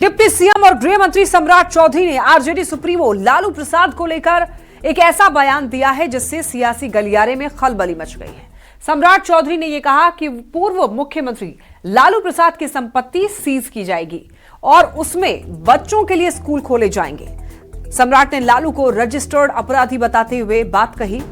Deputy CM और गृह मंत्री सम्राट चौधरी ने आरजेडी सुप्रीमो लालू प्रसाद को लेकर एक ऐसा बयान दिया है जिससे सियासी गलियारे में खलबली मच गई है। सम्राट चौधरी ने यह कहा कि पूर्व मुख्यमंत्री लालू प्रसाद की संपत्ति सीज की जाएगी और उसमें बच्चों के लिए स्कूल खोले जाएंगे। सम्राट ने लालू को रजिस्टर्ड अपराधी बताते हुए बात कही।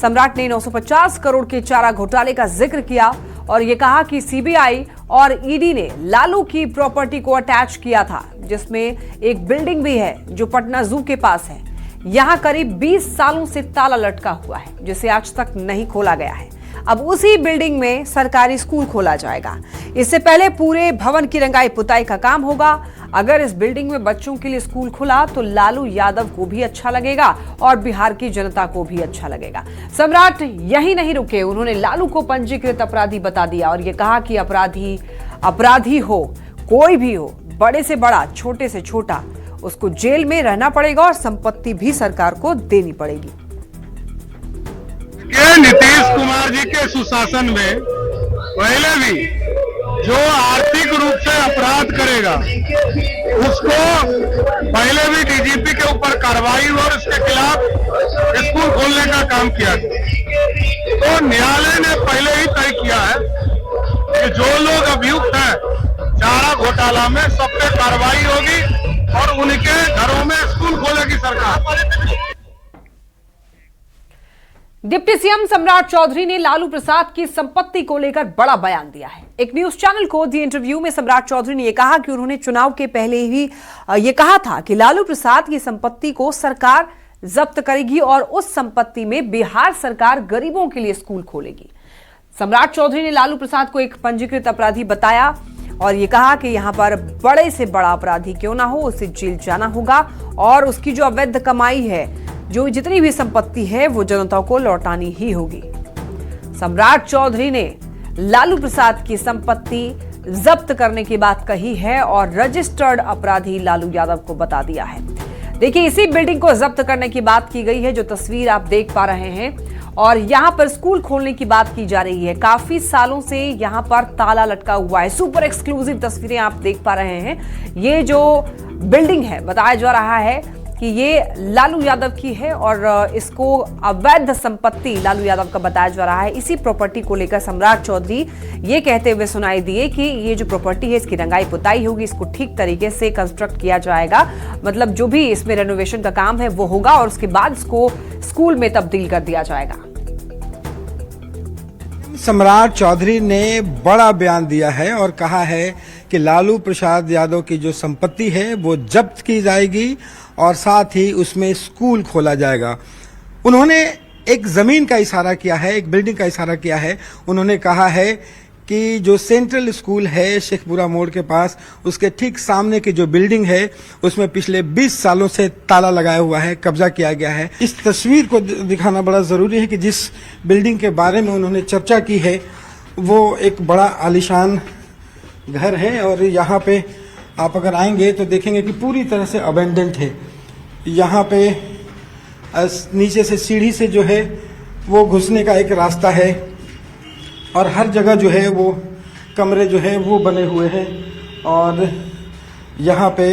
सम्राट ने 950 करोड़ के चारा घोटाले का जिक्र किया और यह कहा कि सीबीआई और ईडी ने लालू की प्रॉपर्टी को अटैच किया था, जिसमें एक बिल्डिंग भी है जो पटना जू के पास है। यहां करीब 20 सालों से ताला लटका हुआ है, जिसे आज तक नहीं खोला गया है। अब उसी बिल्डिंग में सरकारी स्कूल खोला जाएगा। इससे पहले पूरे भवन की रंगाई पुताई का काम होगा। अगर इस बिल्डिंग में बच्चों के लिए स्कूल खुला तो लालू यादव को भी अच्छा लगेगा और बिहार की जनता को भी अच्छा लगेगा। सम्राट यही नहीं रुके, उन्होंने लालू को पंजीकृत अपराधी बता दिया और ये कहा कि अपराधी हो, कोई भी हो, बड़े से बड़ा, छोटे से छोटा, उसको जेल में रहना पड़ेगा और संपत्ति भी सरकार को देनी पड़ेगी। नीतीश कुमार जी के सुशासन में पहले भी जो आर्थिक रूप से अपराध करेगा उसको पहले भी डीजीपी के ऊपर कार्रवाई और उसके खिलाफ स्कूल खोलने का काम किया। तो न्यायालय ने पहले ही तय किया है कि जो लोग अभियुक्त हैं चारा घोटाला में, सब पे कार्रवाई होगी और उनके घरों में स्कूल खोलेगी सरकार। डिप्टी सीएम सम्राट चौधरी ने लालू प्रसाद की संपत्ति को लेकर बड़ा बयान दिया है। एक न्यूज चैनल को दिए इंटरव्यू में सम्राट चौधरी ने यह कहा कि उन्होंने चुनाव के पहले ही यह कहा था कि लालू प्रसाद की संपत्ति को सरकार जब्त करेगी और उस संपत्ति में बिहार सरकार गरीबों के लिए स्कूल खोलेगी। सम्राट चौधरी ने लालू प्रसाद को एक पंजीकृत अपराधी बताया और यह कहा कि यहां पर बड़े से बड़ा अपराधी क्यों ना हो, उसे जेल जाना होगा और उसकी जो अवैध कमाई है, जो जितनी भी संपत्ति है, वो जनता को लौटानी ही होगी। सम्राट चौधरी ने लालू प्रसाद की संपत्ति जब्त करने की बात कही है और रजिस्टर्ड अपराधी लालू यादव को बता दिया है। देखिए, इसी बिल्डिंग को जब्त करने की बात की गई है, जो तस्वीर आप देख पा रहे हैं, और यहां पर स्कूल खोलने की बात की जा रही है। काफी सालों से यहां पर ताला लटका हुआ है। सुपर एक्सक्लूसिव तस्वीरें आप देख पा रहे हैं। ये जो बिल्डिंग है, बताया जा रहा है कि ये लालू यादव की है और इसको अवैध संपत्ति लालू यादव का बताया जा रहा है। इसी प्रॉपर्टी को लेकर सम्राट चौधरी ये कहते हुए सुनाई दिए कि ये जो प्रॉपर्टी है, इसकी रंगाई पुताई होगी, इसको ठीक तरीके से कंस्ट्रक्ट किया जाएगा, मतलब जो भी इसमें रेनोवेशन का काम है वो होगा और उसके बाद इसको स्कूल में तब्दील कर दिया जाएगा। सम्राट चौधरी ने बड़ा बयान दिया है और कहा है कि लालू प्रसाद यादव की जो संपत्ति है वो जब्त की जाएगी और साथ ही उसमें स्कूल खोला जाएगा। उन्होंने एक जमीन का इशारा किया है, एक बिल्डिंग का इशारा किया है। उन्होंने कहा है कि जो सेंट्रल स्कूल है शेखपुरा मोड़ के पास, उसके ठीक सामने की जो बिल्डिंग है उसमें पिछले 20 सालों से ताला लगाया हुआ है, कब्जा किया गया है। इस तस्वीर को दिखाना बड़ा जरूरी है कि जिस बिल्डिंग के बारे में उन्होंने चर्चा की है वो एक बड़ा आलीशान घर है और यहाँ पे आप अगर आएंगे तो देखेंगे कि पूरी तरह से अबेंडेंट है। यहाँ पे नीचे से सीढ़ी से जो है वो घुसने का एक रास्ता है और हर जगह जो है वो कमरे जो है वो बने हुए हैं और यहाँ पे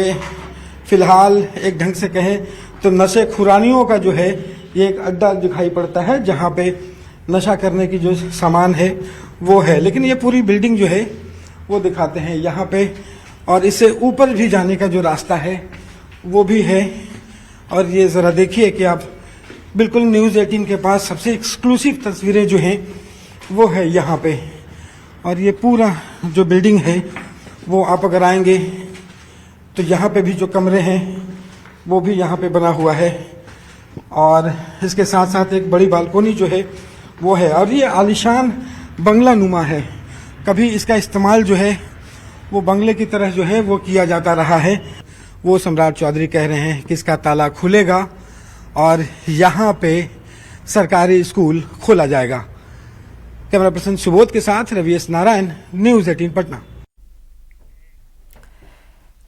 फिलहाल एक ढंग से कहें तो नशे खुरानियों का जो है ये एक अड्डा दिखाई पड़ता है, जहाँ पे नशा करने की जो सामान है वो है। लेकिन ये पूरी बिल्डिंग जो है वो दिखाते हैं यहाँ पे, और इससे ऊपर भी जाने का जो रास्ता है वो भी है। और ये ज़रा देखिए कि आप बिल्कुल न्यूज़ 18 के पास सबसे एक्सक्लूसिव तस्वीरें जो हैं वो है यहाँ पे। और ये पूरा जो बिल्डिंग है वो आप अगर आएंगे तो यहाँ पे भी जो कमरे हैं वो भी यहाँ पे बना हुआ है और इसके साथ साथ एक बड़ी बालकोनी जो है वो है। और ये आलीशान बंगला नुमा है। कभी इसका इस्तेमाल जो है वो बंगले की तरह जो है वो किया जाता रहा है। वो सम्राट चौधरी कह रहे हैं कि इसका ताला खुलेगा और यहाँ पे सरकारी स्कूल खोला जाएगा। कैमरा पर्सन सुबोध के साथ रवि एस नारायण, न्यूज़ 18 पटना।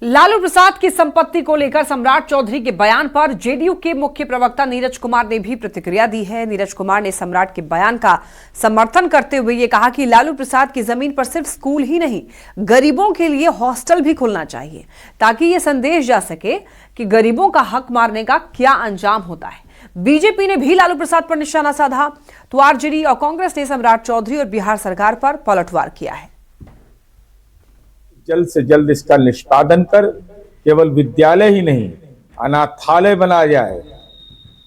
लालू प्रसाद की संपत्ति को लेकर सम्राट चौधरी के बयान पर जेडीयू के मुख्य प्रवक्ता नीरज कुमार ने भी प्रतिक्रिया दी है। नीरज कुमार ने सम्राट के बयान का समर्थन करते हुए ये कहा कि लालू प्रसाद की जमीन पर सिर्फ स्कूल ही नहीं, गरीबों के लिए हॉस्टल भी खुलना चाहिए, ताकि ये संदेश जा सके कि गरीबों का हक मारने का क्या अंजाम होता है। बीजेपी ने भी लालू प्रसाद पर निशाना साधा तो आरजेडी और कांग्रेस ने सम्राट चौधरी और बिहार सरकार पर पलटवार किया है। जल्द से जल्द इसका निष्पादन कर केवल विद्यालय ही नहीं, अनाथालय बनाया जाए,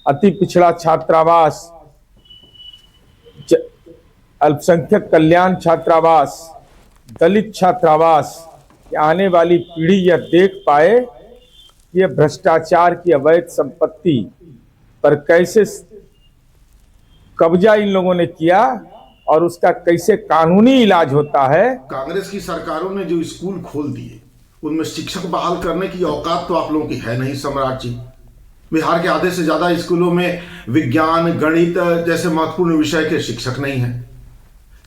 अति पिछड़ा छात्रावास, अल्पसंख्यक कल्याण छात्रावास, दलित छात्रावास, आने वाली पीढ़ी यह देख पाए कि यह भ्रष्टाचार की अवैध संपत्ति पर कैसे कब्जा इन लोगों ने किया और उसका कैसे कानूनी इलाज होता है। कांग्रेस की सरकारों ने जो स्कूल खोल दिए उनमें शिक्षक बहाल करने की औकात तो आप लोगों की है नहीं सम्राट जी। बिहार के आधे से ज्यादा स्कूलों में विज्ञान, गणित जैसे महत्वपूर्ण विषय के शिक्षक नहीं हैं।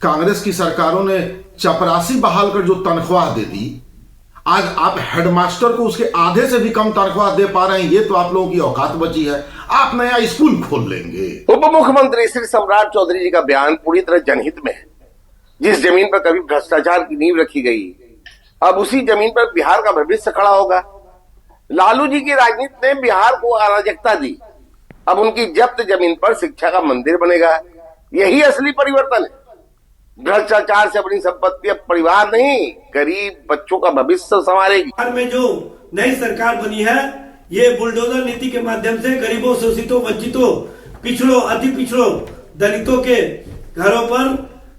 कांग्रेस की सरकारों ने चपरासी बहाल कर जो तनख्वाह दे दी, आज आप हेडमास्टर को उसके आधे से भी कम तनख्वाह दे पा रहे हैं। ये तो आप लोगों की औकात बची है। आप नया स्कूल खोल लेंगे। उप मुख्यमंत्री श्री सम्राट चौधरी जी का बयान पूरी तरह जनहित में है। जिस जमीन पर कभी भ्रष्टाचार की नींव रखी गई, अब उसी जमीन पर बिहार का भविष्य खड़ा होगा। लालू जी की राजनीति ने बिहार को अराजकता दी, अब उनकी जब्त जमीन पर शिक्षा का मंदिर बनेगा। यही असली परिवर्तन है। भ्रष्टाचार से अपनी संपत्ति अब परिवार नहीं, गरीब बच्चों का भविष्य संवारेगी। बिहार में जो नई सरकार बनी है, ये बुलडोजर नीति के माध्यम से गरीबों, शोषितों, वंचितों, पिछड़ों, अति पिछड़ों, दलितों के घरों पर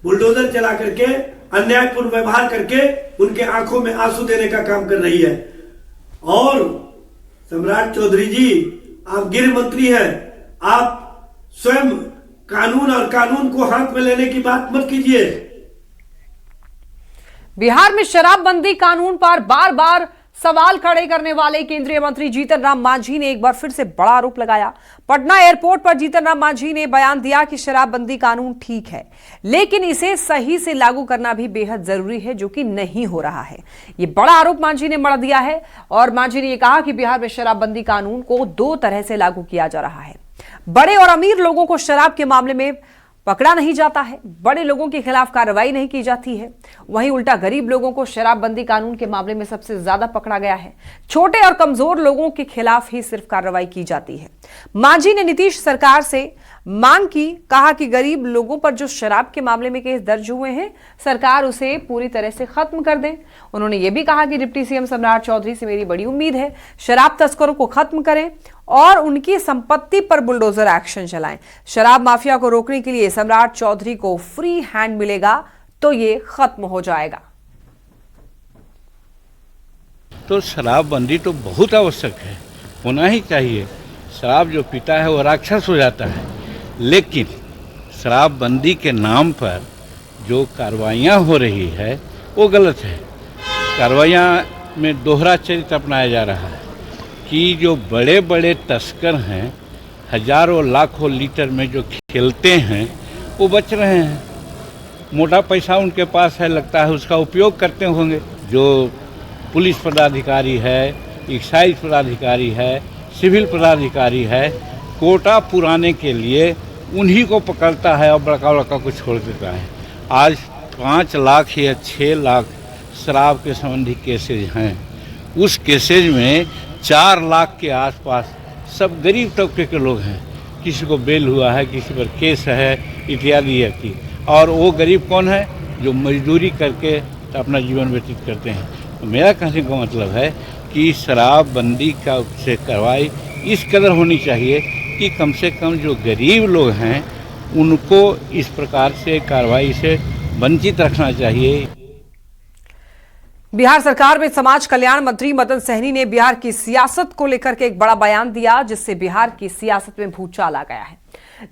बुलडोजर चला करके अन्यायपूर्ण व्यवहार करके उनके आंखों में आंसू देने का काम कर रही है। और सम्राट चौधरी जी, आप गृह मंत्री हैं, आप स्वयं कानून और कानून को हाथ में लेने की बात मत कीजिए। बिहार में शराबबंदी कानून पर बार बार सवाल खड़े करने वाले केंद्रीय मंत्री जीतन राम मांझी ने एक बार फिर से बड़ा आरोप लगाया। पटना एयरपोर्ट पर जीतन राम मांझी ने बयान दिया कि शराबबंदी कानून ठीक है, लेकिन इसे सही से लागू करना भी बेहद जरूरी है, जो कि नहीं हो रहा है। ये बड़ा आरोप मांझी ने मढ़ दिया है और मांझी ने यह कहा कि बिहार में शराबबंदी कानून को दो तरह से लागू किया जा रहा है। बड़े और अमीर लोगों को शराब के मामले में पकड़ा नहीं जाता है, बड़े लोगों के खिलाफ कार्रवाई नहीं की जाती है। वहीं उल्टा गरीब लोगों को शराबबंदी कानून के मामले में सबसे ज्यादा पकड़ा गया है। छोटे और कमजोर लोगों के खिलाफ ही सिर्फ कार्रवाई की जाती है। मांझी ने नीतीश सरकार से मांग की, कहा कि गरीब लोगों पर जो शराब के मामले में केस दर्ज हुए हैं, सरकार उसे पूरी तरह से खत्म कर दे। उन्होंने ये भी कहा कि डिप्टी सीएम सम्राट चौधरी से मेरी बड़ी उम्मीद है, शराब तस्करों को खत्म करें और उनकी संपत्ति पर बुलडोजर एक्शन चलाएं। शराब माफिया को रोकने के लिए सम्राट चौधरी को फ्री हैंड मिलेगा तो ये खत्म हो जाएगा। तो शराबबंदी तो बहुत आवश्यक है, होना ही चाहिए। शराब जो पीता है वो राक्षस हो जाता है, लेकिन शराबबंदी के नाम पर जो कार्रवाइयाँ हो रही है वो गलत है। कार्रवाइयाँ में दोहरा चरित्र अपनाया जा रहा है कि जो बड़े बड़े तस्कर हैं, हजारों लाखों लीटर में जो खेलते हैं वो बच रहे हैं। मोटा पैसा उनके पास है, लगता है उसका उपयोग करते होंगे। जो पुलिस पदाधिकारी है, एक्साइज पदाधिकारी है, सिविल पदाधिकारी है, कोटा पुराने के लिए उन्हीं को पकड़ता है और बड़का बड़का को छोड़ देता है। आज 5 लाख या 6 लाख शराब के संबंधी केसेज हैं। उस केसेज में 4 लाख के आसपास सब गरीब तबके के लोग हैं। किसी को बेल हुआ है, किसी पर केस है, इत्यादि। और वो गरीब कौन है? जो मजदूरी करके अपना जीवन व्यतीत करते हैं। तो मेरा कहने का मतलब है कि शराबबंदी का से कार्रवाई इस कदर होनी चाहिए कि कम से कम जो गरीब लोग हैं उनको इस प्रकार से कार्रवाई से वंचित रखना चाहिए। बिहार सरकार में समाज कल्याण मंत्री मदन सहनी ने बिहार की सियासत को लेकर के एक बड़ा बयान दिया, जिससे बिहार की सियासत में भूचाल आ गया है।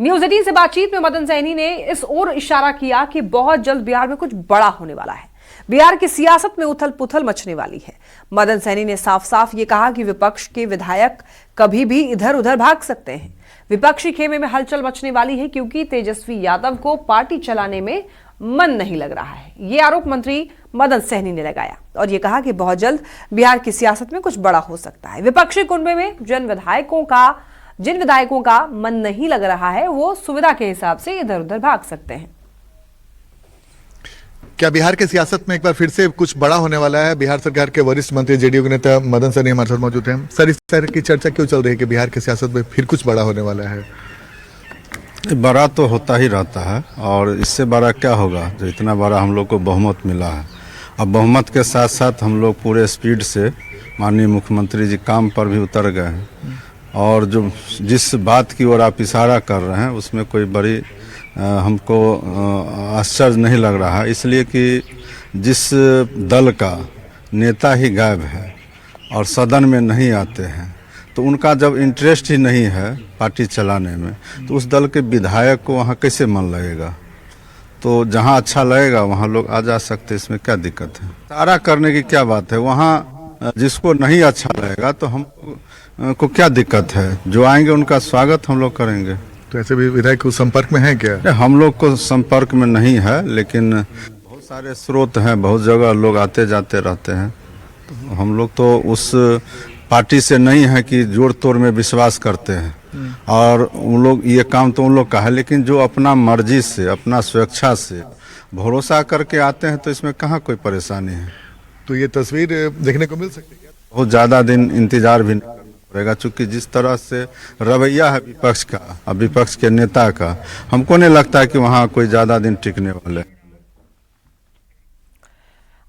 न्यूज 18 से बातचीत में मदन सहनी ने इस ओर इशारा किया कि बहुत जल्द बिहार में कुछ बड़ा होने वाला है। बिहार की सियासत में उथल पुथल मचने वाली है। मदन सहनी ने साफ साफ ये कहा कि विपक्ष के विधायक कभी भी इधर उधर भाग सकते हैं। विपक्षी खेमे में हलचल मचने वाली है क्योंकि तेजस्वी यादव को पार्टी चलाने में मन नहीं लग रहा है। ये आरोप मंत्री मदन सहनी ने लगाया और ये कहा कि बहुत जल्द बिहार की सियासत में कुछ बड़ा हो सकता है। विपक्षी कुनबे में जिन विधायकों का मन नहीं लग रहा है वो सुविधा के हिसाब से इधर उधर भाग सकते हैं। क्या बिहार के सियासत में एक बार फिर से कुछ बड़ा होने वाला है? बिहार सरकार के वरिष्ठ मंत्री जेडीयू के नेता मदन सहनी हमारे साथ मौजूद हैं। सर, इस तरह की चर्चा क्यों चल रही है कि बिहार के सियासत में फिर कुछ बड़ा होने वाला है? बड़ा तो होता ही रहता है और इससे बड़ा क्या होगा जो इतना बड़ा हम लोग को बहुमत मिला है। अब बहुमत के साथ साथ हम लोग पूरे स्पीड से माननीय मुख्यमंत्री जी काम पर भी उतर गए हैं और जो जिस बात की ओर आप इशारा कर रहे हैं उसमें कोई बड़ी हमको आश्चर्य नहीं लग रहा, इसलिए कि जिस दल का नेता ही गायब है और सदन में नहीं आते हैं तो उनका जब इंटरेस्ट ही नहीं है पार्टी चलाने में तो उस दल के विधायक को वहाँ कैसे मन लगेगा? तो जहाँ अच्छा लगेगा वहाँ लोग आ जा सकते, इसमें क्या दिक्कत है? सारा करने की क्या बात है? वहाँ जिसको नहीं अच्छा लगेगा तो हम को क्या दिक्कत है? जो आएंगे उनका स्वागत हम लोग करेंगे। तो ऐसे भी विधायक उस संपर्क में हैं क्या? हम लोग को संपर्क में नहीं है, लेकिन बहुत सारे स्रोत हैं, बहुत जगह लोग आते जाते रहते हैं। तो हम लोग तो उस पार्टी से नहीं है कि जोड़ तोड़ में विश्वास करते हैं और उन लोग ये काम तो उन लोग का है, लेकिन जो अपना मर्जी से अपना स्वेच्छा से भरोसा करके आते हैं तो इसमें कहाँ कोई परेशानी है। तो ये तस्वीर देखने को मिल सकती है? बहुत ज़्यादा दिन इंतजार भी नहीं पड़ेगा, चूँकि जिस तरह से रवैया है विपक्ष का और विपक्ष के नेता का, हमको नहीं लगता है कि वहाँ कोई ज़्यादा दिन टिकने वाले।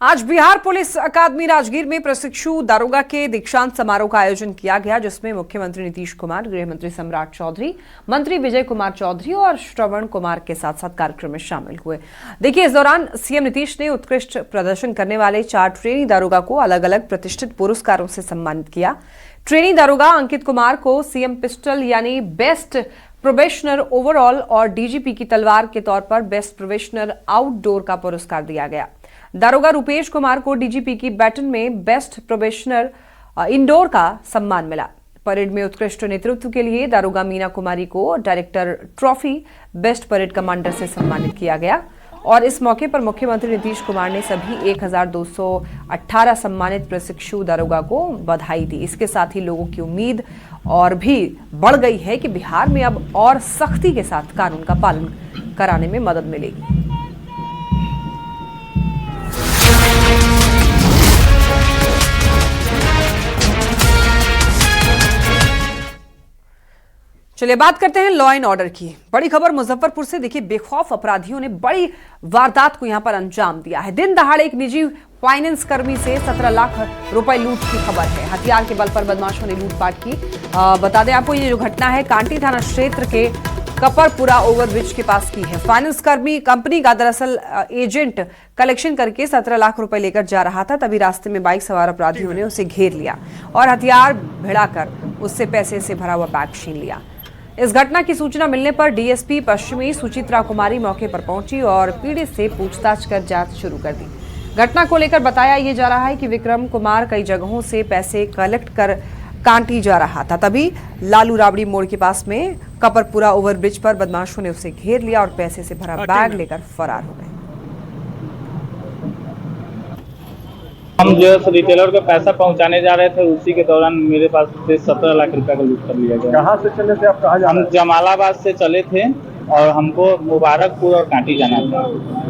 आज बिहार पुलिस अकादमी राजगीर में प्रशिक्षु दारोगा के दीक्षांत समारोह का आयोजन किया गया, जिसमें मुख्यमंत्री नीतीश कुमार, गृह मंत्री सम्राट चौधरी, मंत्री विजय कुमार चौधरी और श्रवण कुमार के साथ साथ कार्यक्रम में शामिल हुए। देखिए, इस दौरान सीएम नीतीश ने उत्कृष्ट प्रदर्शन करने वाले 4 ट्रेनी दारोगा को अलग अलग प्रतिष्ठित पुरस्कारों से सम्मानित किया। ट्रेनी दारोगा अंकित कुमार को सीएम पिस्टल यानी बेस्ट प्रोबेशनर ओवरऑल और डीजीपी की तलवार के तौर पर बेस्ट प्रोबेशनर आउटडोर का पुरस्कार दिया गया। दारोगा रुपेश कुमार को डीजीपी की बैटन में बेस्ट प्रोबेशनर इंडोर का सम्मान मिला। परेड में उत्कृष्ट नेतृत्व के लिए दारोगा मीना कुमारी को director trophy best parade commander से सम्मानित किया गया और इस मौके पर मुख्यमंत्री नीतीश कुमार ने सभी 1218 सम्मानित प्रशिक्षु दारोगा को बधाई दी। इसके साथ ही लोगों की उम्मीद और भी बढ़ गई है कि बिहार में अब और सख्ती के साथ कानून का पालन कराने में मदद मिलेगी। चलिए बात करते हैं लॉ एंड ऑर्डर की। बड़ी खबर मुजफ्फरपुर से। देखिए, बेखौफ अपराधियों ने बड़ी वारदात को यहां पर अंजाम दिया है। दिन दहाड़े एक निजी फाइनेंस कर्मी से 17 लाख रुपए लूट की खबर है। हथियार के बल पर बदमाशों ने लूटपाट की। बता दें आपको, ये जो घटना है कांटी थाना क्षेत्र के कपरपुरा ओवरब्रिज के पास की है। फाइनेंस कर्मी कंपनी का दरअसल एजेंट कलेक्शन करके 17 लाख रुपए लेकर जा रहा था, तभी रास्ते में बाइक सवार अपराधियों ने उसे घेर लिया और हथियार भिड़ाकर उससे पैसे से भरा हुआ बैग छीन लिया। इस घटना की सूचना मिलने पर डीएसपी पश्चिमी सुचित्रा कुमारी मौके पर पहुंची और पीड़ित से पूछताछ कर जांच शुरू कर दी। घटना को लेकर बताया ये जा रहा है कि विक्रम कुमार कई जगहों से पैसे कलेक्ट कर कांटी जा रहा था, तभी लालू राबड़ी मोड़ के पास में कपरपुरा ओवरब्रिज पर बदमाशों ने उसे घेर लिया और पैसे से भरा बैग लेकर फरार हो गए। हम जो रिटेलर को पैसा पहुंचाने जा रहे थे, उसी के दौरान मेरे पास से 17 लाख रुपए का लूट कर लिया गया। कहाँ से चले थे आप? कहाँ जा रहे हम जमालाबाद से चले थे और हमको मुबारकपुर और कांटी जाना था।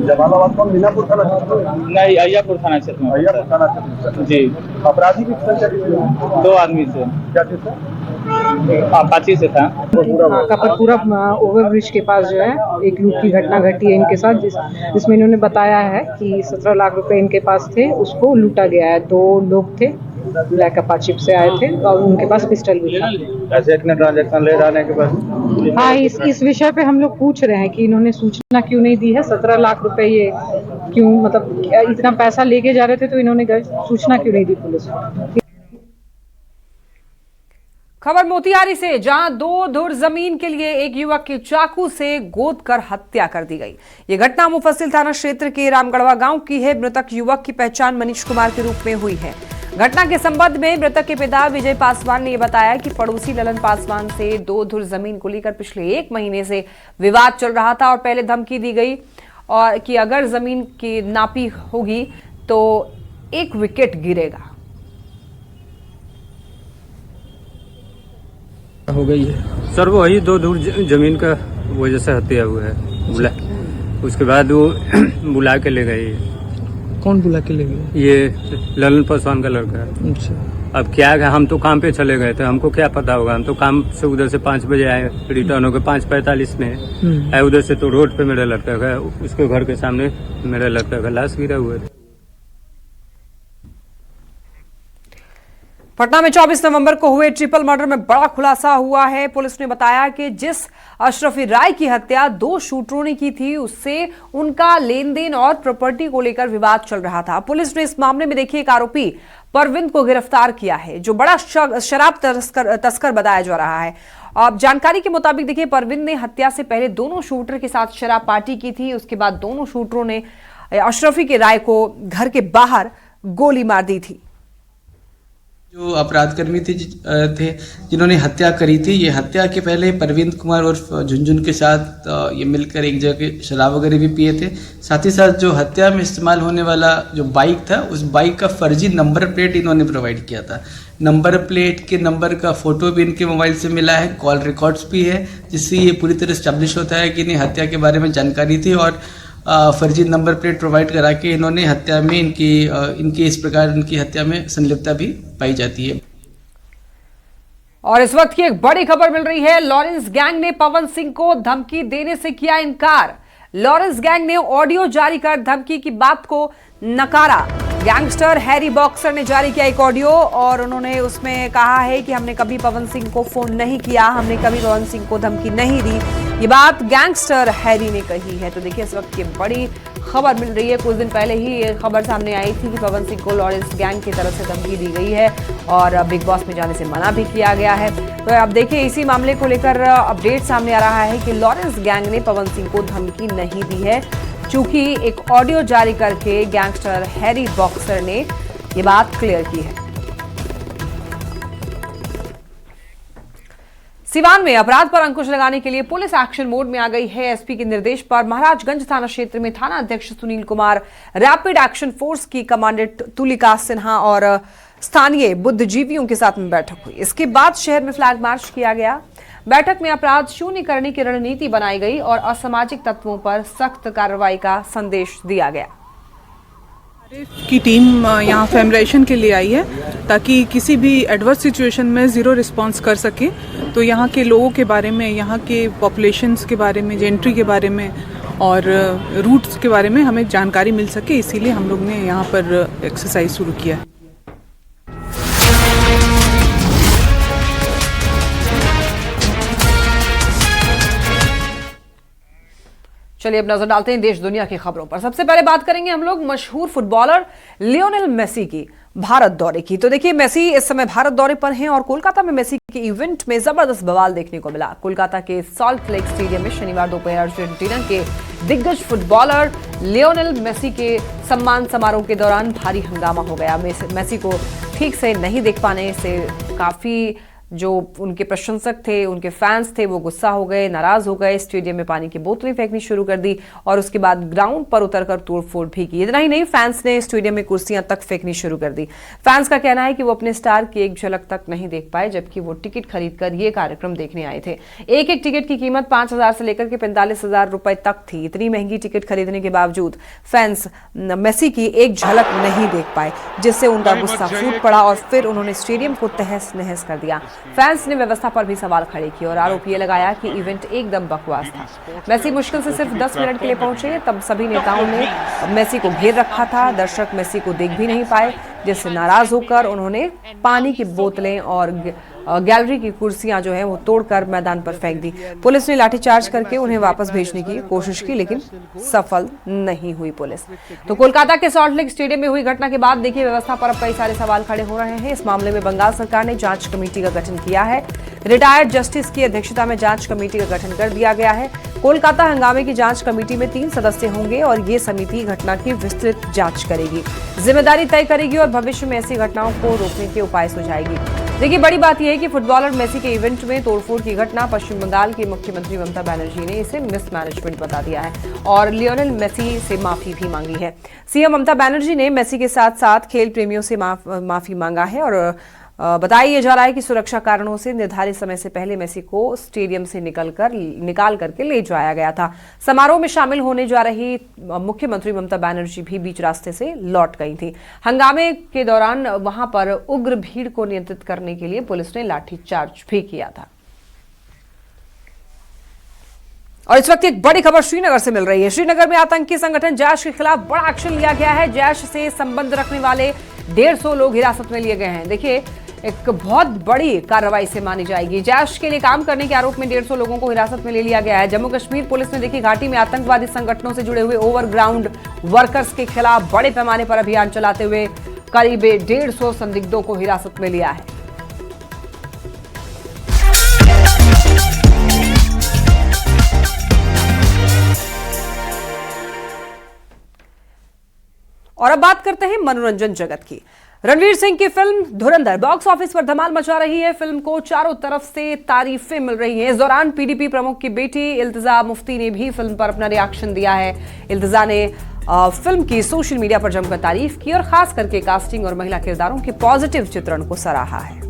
जमालाबाद को मीनापुर थाना क्षेत्र? नहीं, अय्यापुर थाना क्षेत्र में। अय्यापुर थाना क्षेत्र जी। अपराधी की संख्या कितनी है? 2 आदमी से। क्या चीज से? अपाची से था। कपरपुरा ओवरब्रिज के पास जो है एक लूट की घटना घटी है इनके साथ, जिसमें इन्होंने बताया है कि 17 लाख रुपए इनके पास थे, उसको लूटा गया है। 2 लोग थे, ब्लैक अपाची से आए थे और उनके पास पिस्टल भी था। ऐसे एक ट्रांजेक्शन ले जाने के बाद हाँ, इस विषय पे हम लोग पूछ रहे हैं कि इन्होंने सूचना क्यों नहीं दी है। 17 लाख रुपए ये क्यों, मतलब इतना पैसा लेके जा रहे थे तो इन्होंने सूचना क्यों नहीं दी पुलिस को। खबर मोतिहारी से, जहां 2 धुर जमीन के लिए एक युवक की चाकू से गोद कर हत्या कर दी गई। यह घटना मुफस्सिल थाना क्षेत्र के रामगढ़वा गांव की है। मृतक युवक की पहचान मनीष कुमार के रूप में हुई है। घटना के संबंध में मृतक के पिता विजय पासवान ने यह बताया कि पड़ोसी ललन पासवान से 2 धुर जमीन को लेकर पिछले 1 महीने से विवाद चल रहा था और पहले धमकी दी गई और कि अगर जमीन की नापी होगी तो 1 विकेट गिरेगा। हो गई है सर, वही 2 दूर जमीन का वजह से हत्या हुआ है। बुला उसके बाद वो बुला के ले गए। कौन बुला के ले गए? ये ललन पासवान का लड़का है। अच्छा, अब क्या है, हम तो काम पे चले गए थे, हमको क्या पता होगा। हम तो काम से उधर से 5 बजे आए, रिटर्न हो गए 5:45 में आए उधर से। तो रोड पे मेरा लड़का का, उसके घर के सामने मेरा लड़का का लाश गिरा हुआ है। पटना में 24 नवंबर को हुए ट्रिपल मर्डर में बड़ा खुलासा हुआ है। पुलिस ने बताया कि जिस अशरफी राय की हत्या 2 शूटरों ने की थी, उससे उनका लेन देन और प्रॉपर्टी को लेकर विवाद चल रहा था। पुलिस ने इस मामले में देखिए एक आरोपी परविंद को गिरफ्तार किया है, जो बड़ा शराब तस्कर बताया जा रहा है। अब जानकारी के मुताबिक देखिए, परविंद ने हत्या से पहले दोनों शूटर के साथ शराब पार्टी की थी। उसके बाद दोनों शूटरों ने अशरफी के राय को घर के बाहर गोली मार दी थी। जो अपराधकर्मी थे जिन्होंने हत्या करी थी, ये हत्या के पहले परवीन कुमार और झुनझुन के साथ ये मिलकर एक जगह शराब वगैरह भी पिए थे। साथ ही साथ जो हत्या में इस्तेमाल होने वाला जो बाइक था, उस बाइक का फर्जी नंबर प्लेट इन्होंने प्रोवाइड किया था। नंबर प्लेट के नंबर का फोटो भी इनके मोबाइल से मिला है, कॉल रिकॉर्ड्स भी है, जिससे ये पूरी तरह स्टैब्लिश होता है कि इन्हें हत्या के बारे में जानकारी थी और फर्जी नंबर प्लेट प्रोवाइड करा के इन्होंने हत्या में इनकी इस प्रकार उनकी हत्या में संलिप्तता भी पाई जाती है। और इस वक्त की एक बड़ी खबर मिल रही है। लॉरेंस गैंग ने पवन सिंह को धमकी देने से किया इनकार। लॉरेंस गैंग ने ऑडियो जारी कर धमकी की बात को नकारा। गैंगस्टर हैरी बॉक्सर ने जारी किया एक ऑडियो और उन्होंने उसमें कहा है कि हमने कभी पवन सिंह को फोन नहीं किया, हमने कभी पवन सिंह को धमकी नहीं दी। ये बात गैंगस्टर हैरी ने कही है। तो देखिए, इस वक्त की बड़ी खबर मिल रही है। कुछ दिन पहले ही ये खबर सामने आई थी कि पवन सिंह को लॉरेंस गैंग की तरफ से धमकी दी गई है और बिग बॉस में जाने से मना भी किया गया है। तो अब देखिए, इसी मामले को लेकर अपडेट सामने आ रहा है कि लॉरेंस गैंग ने पवन सिंह को धमकी नहीं दी है, चूंकि एक ऑडियो जारी करके गैंगस्टर हैरी बॉक्सर ने ये बात क्लियर की है। सिवान में अपराध पर अंकुश लगाने के लिए पुलिस एक्शन मोड में आ गई है। एसपी के निर्देश पर महाराजगंज थाना क्षेत्र में थाना अध्यक्ष Sunil Kumar, rapid action force की कमांडेंट तुलिका सिन्हा और स्थानीय बुद्धिजीवियों के साथ में बैठक हुई। इसके बाद शहर में फ्लैग मार्च किया गया। बैठक में अपराध शून्य करने की रणनीति बनाई गई और असामाजिक तत्वों पर सख्त कार्रवाई का संदेश दिया गया। की टीम यहाँ फेमराइजेशन के लिए आई है ताकि किसी भी एडवर्स सिचुएशन में ज़ीरो रिस्पांस कर सके। तो यहाँ के लोगों के बारे में, यहाँ के पॉपुलेशंस के बारे में, जेंट्री के बारे में और रूट्स के बारे में हमें जानकारी मिल सके, इसीलिए हम लोग ने यहाँ पर एक्सरसाइज शुरू किया है। चलिए अब नजर डालते हैं देश दुनिया की खबरों पर। सबसे पहले बात करेंगे हम लोग मशहूर फुटबॉलर लियोनेल मेसी की भारत दौरे की। तो देखिए, मेसी इस समय भारत दौरे पर हैं और कोलकाता में मेसी के इवेंट में जबरदस्त बवाल देखने को मिला। कोलकाता के सॉल्ट लेक स्टेडियम में शनिवार दोपहर अर्जेंटीना के दिग्गज फुटबॉलर लियोनेल मेसी के सम्मान समारोह के दौरान भारी हंगामा हो गया। मेसी को ठीक से नहीं देख पाने से काफी जो उनके प्रशंसक थे, उनके फैंस थे, वो गुस्सा हो गए, नाराज हो गए, स्टेडियम में पानी की बोतलें फेंकनी शुरू कर दी और उसके बाद ग्राउंड पर उतरकर तोड़फोड़ भी की। इतना ही नहीं, फैंस ने स्टेडियम में कुर्सियां तक फेंकनी शुरू कर दी। फैंस का कहना है कि वो अपने स्टार की एक झलक तक नहीं देख पाए, जबकि वो टिकट खरीदकर ये कार्यक्रम देखने आए थे। एक एक टिकट की कीमत 5,000 से लेकर के 45,000 रुपए तक थी। इतनी महंगी टिकट खरीदने के बावजूद फैंस मेसी की एक झलक नहीं देख पाए, जिससे उनका गुस्सा फूट पड़ा और फिर उन्होंने स्टेडियम को तहस नहस कर दिया। फैंस ने व्यवस्था पर भी सवाल खड़े किए और आरोप ये लगाया कि इवेंट एकदम बकवास था। मेसी मुश्किल से सिर्फ 10 मिनट के लिए पहुंचे, तब सभी नेताओं ने मेसी को घेर रखा था। दर्शक मेसी को देख भी नहीं पाए, जिससे नाराज होकर उन्होंने पानी की बोतलें और गैलरी की कुर्सियां जो है वो तोड़कर मैदान पर फेंक दी। पुलिस ने लाठीचार्ज करके उन्हें वापस भेजने की कोशिश की, लेकिन सफल नहीं हुई पुलिस। तो कोलकाता के सॉल्ट लेक स्टेडियम में हुई घटना के बाद देखिए, व्यवस्था पर अब कई सारे सवाल खड़े हो रहे हैं। इस मामले में बंगाल सरकार ने जांच कमेटी का गठन किया है। रिटायर्ड जस्टिस की अध्यक्षता में जांच कमेटी का गठन कर दिया गया है। कोलकाता हंगामे की जांच कमेटी में 3 सदस्य होंगे और ये समिति घटना की विस्तृत जांच करेगी, जिम्मेदारी तय करेगी और भविष्य में ऐसी घटनाओं को रोकने के उपाय सुझाएगी। देखिए, बड़ी बात यह है कि फुटबॉलर मेसी के इवेंट में तोड़फोड़ की घटना पश्चिम बंगाल की मुख्यमंत्री ममता बनर्जी ने इसे मिसमैनेजमेंट बता दिया है और लियोनेल मेसी से माफी भी मांगी है। सीएम ममता बनर्जी ने मेसी के साथ साथ खेल प्रेमियों से माफी मांगा है और बताया जा रहा है कि सुरक्षा कारणों से निर्धारित समय से पहले मेसी को स्टेडियम से निकाल करके ले जाया गया था। समारोह में शामिल होने जा रही मुख्यमंत्री ममता बनर्जी भी बीच रास्ते से लौट गई थी। हंगामे के दौरान वहां पर उग्र भीड़ को नियंत्रित करने के लिए पुलिस ने लाठीचार्ज भी किया था। और इस वक्त एक बड़ी खबर श्रीनगर से मिल रही है। श्रीनगर में आतंकी संगठन जैश के खिलाफ बड़ा एक्शन लिया गया है। जैश से संबंध रखने वाले 150 लोग हिरासत में लिए गए हैं। देखिए, एक बहुत बड़ी कार्रवाई से मानी जाएगी। जैश के लिए काम करने के आरोप में 150 लोगों को हिरासत में ले लिया गया है। जम्मू कश्मीर पुलिस ने देखी घाटी में आतंकवादी संगठनों से जुड़े हुए ओवरग्राउंड वर्कर्स के खिलाफ बड़े पैमाने पर अभियान चलाते हुए करीब 150 संदिग्धों को हिरासत में लिया है। और अब बात करते हैं मनोरंजन जगत की। रणवीर सिंह की फिल्म धुरंधर बॉक्स ऑफिस पर धमाल मचा रही है। फिल्म को चारों तरफ से तारीफें मिल रही हैं। इस दौरान पीडीपी प्रमुख की बेटी इल्तिजा मुफ्ती ने भी फिल्म पर अपना रिएक्शन दिया है। इल्तिजा ने फिल्म की सोशल मीडिया पर जमकर तारीफ की और खास करके कास्टिंग और महिला किरदारों के पॉजिटिव चित्रण को सराहा है।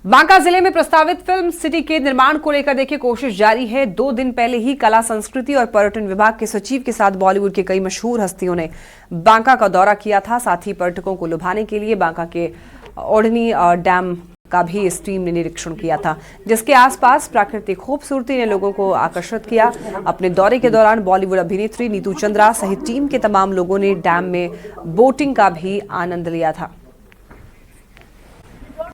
बांका जिले में प्रस्तावित फिल्म सिटी के निर्माण को लेकर देखिए कोशिश जारी है। 2 दिन पहले ही कला संस्कृति और पर्यटन विभाग के सचिव के साथ बॉलीवुड के कई मशहूर हस्तियों ने बांका का दौरा किया था। साथ ही पर्यटकों को लुभाने के लिए बांका के ओढ़नी डैम का भी इस टीम ने निरीक्षण किया था, जिसके आसपास प्राकृतिक खूबसूरती ने लोगों को आकर्षित किया। अपने दौरे के दौरान बॉलीवुड अभिनेत्री नीतू चंद्रा सहित टीम के तमाम लोगों ने डैम में बोटिंग का भी आनंद लिया था।